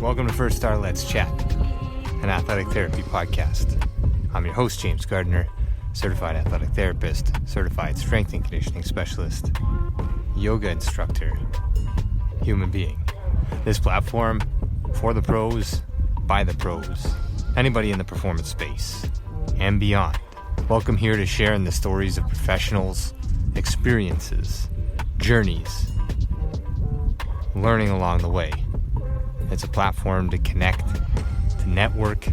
Welcome to First Star Let's Chat, an athletic therapy podcast. I'm your host, James Gardner, certified athletic therapist, certified strength and conditioning specialist, yoga instructor, human being. This platform, for the pros, by the pros, anybody in the performance space, and beyond. Welcome here to share in the stories of professionals, experiences, journeys, learning along the way. It's a platform to connect, to network,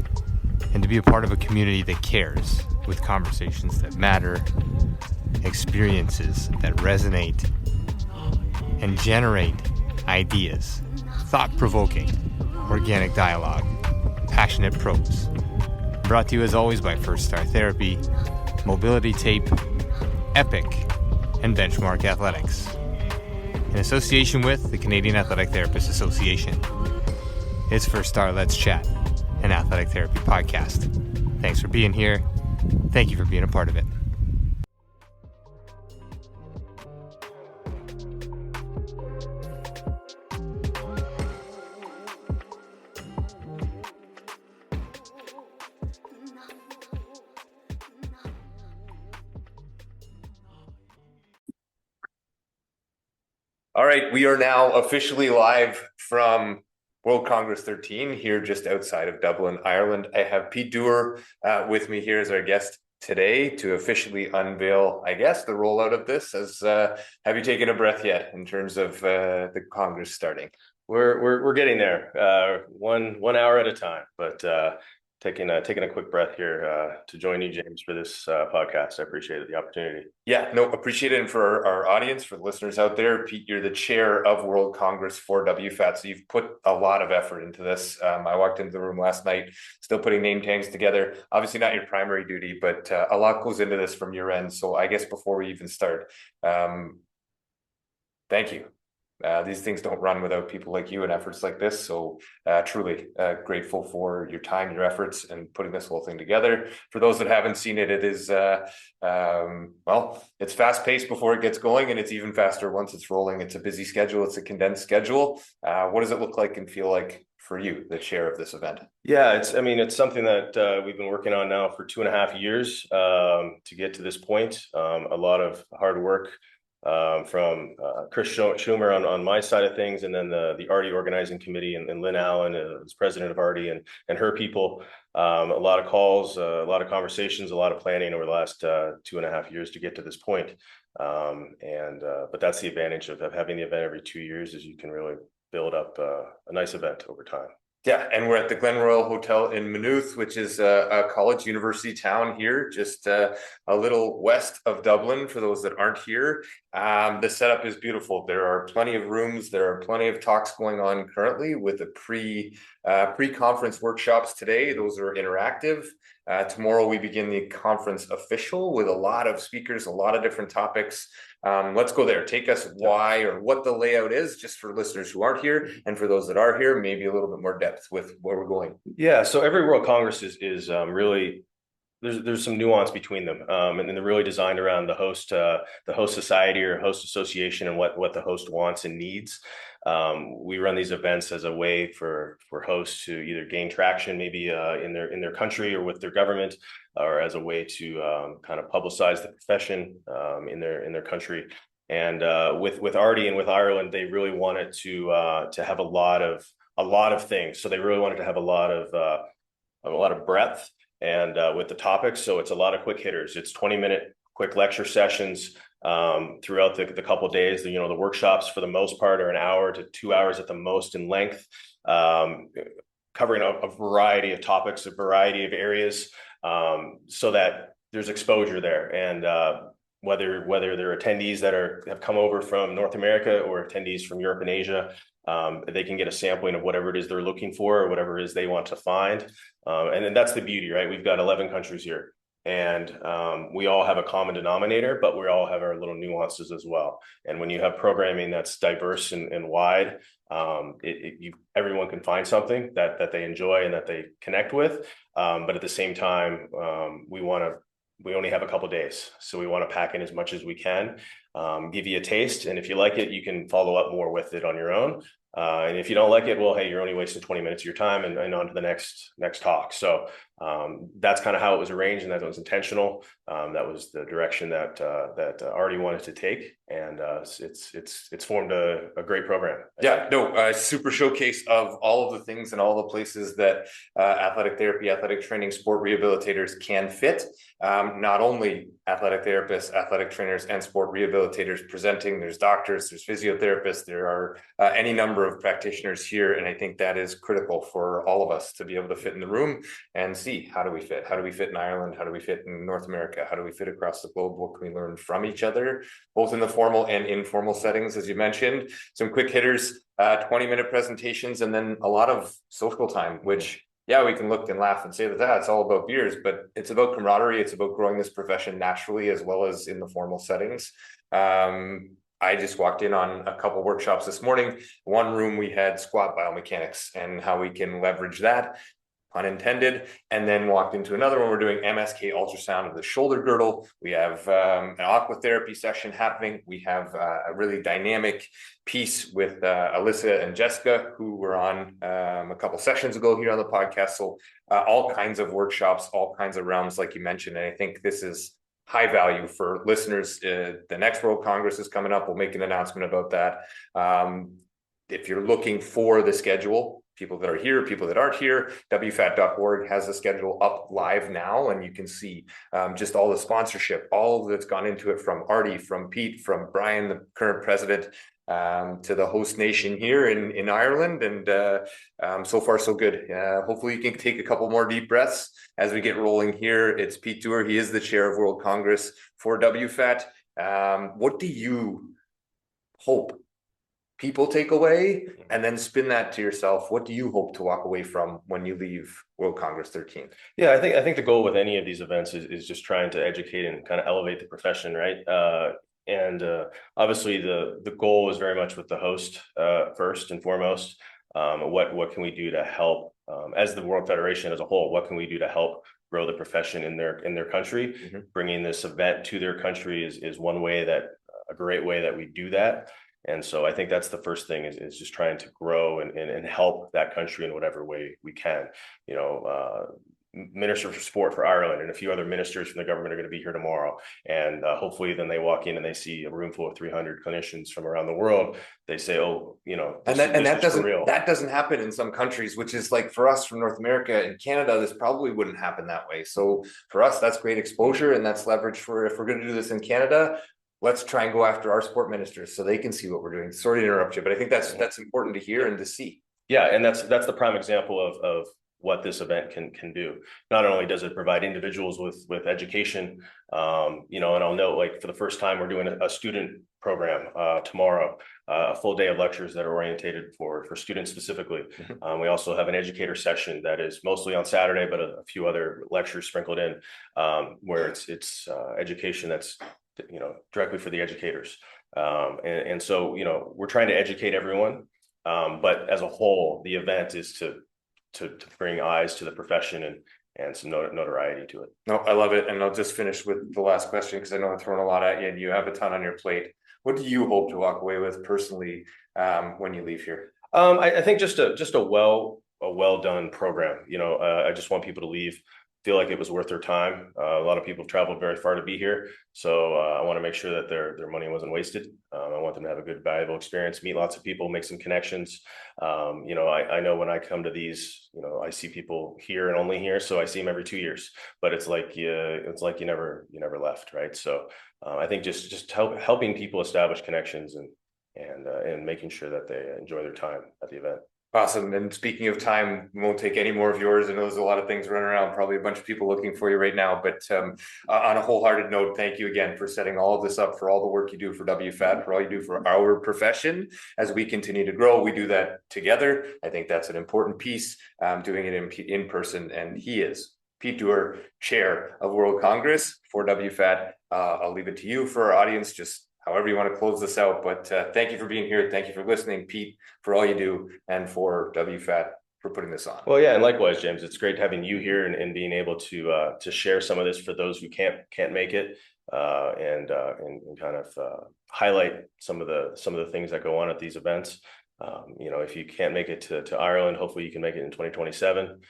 and to be a part of a community that cares, with conversations that matter, experiences that resonate, and generate ideas, thought-provoking, organic dialogue, passionate pros. Brought to you as always by First Star Therapy, Mobility Tape, Epic, and Benchmark Athletics. In association with the Canadian Athletic Therapists Association. It's First Star Let's Chat, an athletic therapy podcast. Thanks for being here. Thank you for being a part of it. All right, we are now officially live from World Congress 13 here just outside of Dublin, Ireland. I have Pete Dewar with me here as our guest today to officially unveil, I guess, the rollout of this. Have you taken a breath yet in terms of the Congress starting? We're getting there, one hour at a time, but taking a quick breath here to join you, James, for this podcast. I appreciate the opportunity. Yeah, no, appreciate it. And for our audience, for the listeners out there, Pete, you're the chair of World Congress for WFAT, so you've put a lot of effort into this. I walked into the room last night, still putting name tags together. Obviously not your primary duty, but a lot goes into this from your end. So I guess before we even start, thank you. These things don't run without people like you and efforts like this. So truly grateful for your time, your efforts, and putting this whole thing together. For those that haven't seen it, it is, it's fast paced before it gets going, and it's even faster once it's rolling. It's a busy schedule. It's a condensed schedule. What does it look like and feel like for you, the chair of this event? Yeah, it's something that we've been working on now for 2.5 years to get to this point. A lot of hard work from Chris Schumer on my side of things, and then the ARTI organizing committee and Lynn Allen as president of ARTI and her people. A lot of calls, a lot of conversations, a lot of planning over the last 2.5 years to get to this point. But that's the advantage of having the event every 2 years, is you can really build up a nice event over time. Yeah, and we're at the Glen Royal Hotel in Maynooth, which is a college university town here, just a little west of Dublin for those that aren't here. The setup is beautiful. There are plenty of rooms. There are plenty of talks going on currently with the pre-conference workshops today. Those are interactive. Tomorrow we begin the conference official with a lot of speakers, a lot of different topics. Let's go there. Take us why or what the layout is, just for listeners who aren't here, and for those that are here, maybe a little bit more depth with where we're going. Yeah, so every World Congress is really, there's some nuance between them, and they're really designed around the host society or host association and what the host wants and needs. We run these events as a way for hosts to either gain traction, maybe in their country or with their government, or as a way to kind of publicize the profession in their country. And with ARTI and with Ireland, they really wanted to have a lot of things. So they really wanted to have a lot of breadth and with the topics. So it's a lot of quick hitters. It's 20-minute quick lecture sessions throughout the couple of days. The workshops for the most part are 1 hour to 2 hours at the most in length, covering a variety of topics, a variety of areas, so that there's exposure there. And whether they're attendees that have come over from North America or attendees from Europe and Asia, they can get a sampling of whatever it is they're looking for or whatever it is they want to find. And then that's the beauty, right? We've got 11 countries here. And we all have a common denominator, but we all have our little nuances as well. And when you have programming that's diverse and wide, everyone can find something that they enjoy and that they connect with. But at the same time, we only have a couple of days, so we want to pack in as much as we can. give you a taste. And if you like it, you can follow up more with it on your own. And if you don't like it, well, hey, you're only wasting 20 minutes of your time and on to the next talk. So that's kind of how it was arranged, and that was intentional. That was the direction that Artie wanted to take, and it's formed a great program. Yeah, no, super showcase of all of the things and all the places that athletic therapy, athletic training, sport rehabilitators can fit. Not only athletic therapists, athletic trainers, and sport rehabilitators presenting. There's doctors, there's physiotherapists, there are any number of practitioners here, and I think that is critical for all of us to be able to fit in the room and see, how do we fit? How do we fit in Ireland? How do we fit in North America? How do we fit across the globe? What can we learn from each other, both in the formal and informal settings, as you mentioned? Some quick hitters, 20-minute presentations, and then a lot of social time, which, yeah, we can look and laugh and say that it's all about beers, but it's about camaraderie. It's about growing this profession naturally as well as in the formal settings. I just walked in on a couple workshops this morning. One room we had squat biomechanics and how we can leverage that, pun intended, and then walked into another one. We're doing MSK ultrasound of the shoulder girdle. We have an aqua therapy session happening. We have a really dynamic piece with Alyssa and Jessica, who were on a couple sessions ago here on the podcast. So all kinds of workshops, all kinds of realms, like you mentioned. And I think this is high value for listeners. The next World Congress is coming up. We'll make an announcement about that. If you're looking for the schedule, people that are here, people that aren't here, wfat.org has the schedule up live now, and you can see just all the sponsorship, all that's gone into it, from Artie, from Pete, from Brian, the current president, to the host nation here in Ireland. And so far, so good. Hopefully you can take a couple more deep breaths as we get rolling here. It's Pete Dewar. He is the chair of World Congress for WFAT. What do you hope people take away, and then spin that to yourself? What do you hope to walk away from when you leave World Congress 13? Yeah, I think the goal with any of these events is just trying to educate and kind of elevate the profession, right? And obviously the goal is very much with the host first and foremost. What can we do to help, as the World Federation as a whole? What can we do to help grow the profession in their country? Mm-hmm. Bringing this event to their country is one way, that a great way that we do that. And so I think that's the first thing, is just trying to grow and help that country in whatever way we can. You know, Minister for Sport for Ireland and a few other ministers from the government are going to be here tomorrow. And hopefully then they walk in and they see a room full of 300 clinicians from around the world. They say, oh, you know, that doesn't happen in some countries, which is like, for us from North America and Canada, this probably wouldn't happen that way. So for us, that's great exposure, and that's leverage for, if we're going to do this in Canada, let's try and go after our sport ministers so they can see what we're doing. Sorry to interrupt you, but I think that's important to hear and to see. Yeah, and that's the prime example of what this event can do. Not only does it provide individuals with education, you know, and I'll note, like, for the first time, we're doing a student program tomorrow, a full day of lectures that are orientated for students specifically. Mm-hmm. We also have an educator session that is mostly on Saturday, but a few other lectures sprinkled in, where it's education that's, you know, directly for the educators. And so, you know, we're trying to educate everyone, but as a whole, the event is to bring eyes to the profession and some notoriety to it. No, I love it. And I'll just finish with the last question, because I know I'm throwing a lot at you and you have a ton on your plate. What do you hope to walk away with personally when you leave here? I think just a well done program. You know, I just want people to leave, feel like it was worth their time. A lot of people have traveled very far to be here, so I want to make sure that their money wasn't wasted. I want them to have a good, valuable experience, meet lots of people, make some connections. You know, I know when I come to these, you know, I see people here and only here, so I see them every 2 years. But it's like you never left, right? So I think just helping people establish connections and making sure that they enjoy their time at the event. Awesome. And speaking of time, we won't take any more of yours. I know there's a lot of things running around, probably a bunch of people looking for you right now. But on a wholehearted note, thank you again for setting all of this up, for all the work you do for WFAT, for all you do for our profession. As we continue to grow, we do that together. I think that's an important piece, doing it in person. And he is Pete Dewar, chair of World Congress for WFAT. I'll leave it to you for our audience, just however you want to close this out. But thank you for being here. Thank you for listening, Pete, for all you do, and for WFAT for putting this on. Well, yeah, and likewise, James, it's great having you here and being able to share some of this for those who can't make it. and kind of highlight some of the things that go on at these events. If you can't make it to Ireland, hopefully you can make it in 2027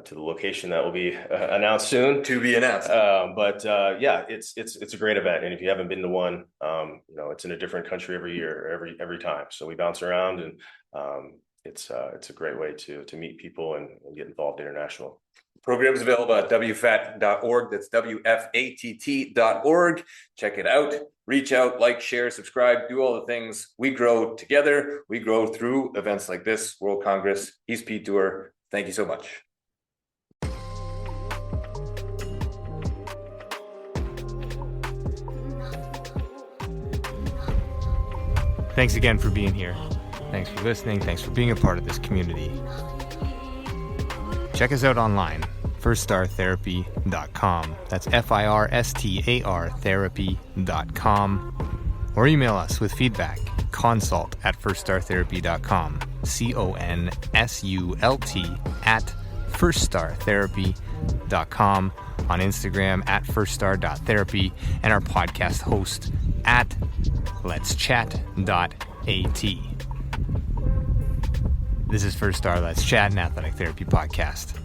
to the location that will be announced soon. To be announced. Yeah, it's a great event, and if you haven't been to one, it's in a different country every year, every time. So we bounce around, and it's a great way to meet people and get involved international. Program is available at wfat.org. That's WFATT.org. Check it out. Reach out, like, share, subscribe, do all the things. We grow together. We grow through events like this, World Congress. He's Pete Dewar. Thank you so much. Thanks again for being here. Thanks for listening. Thanks for being a part of this community. Check us out online, firststartherapy.com. That's FIRSTAR therapy.com. Or email us with feedback, consult@firststartherapy.com. CONSULT@firststartherapy.com. On Instagram @firststar.therapy, and our podcast host @letschat.at. This is First Star Let's Chat, an athletic therapy podcast.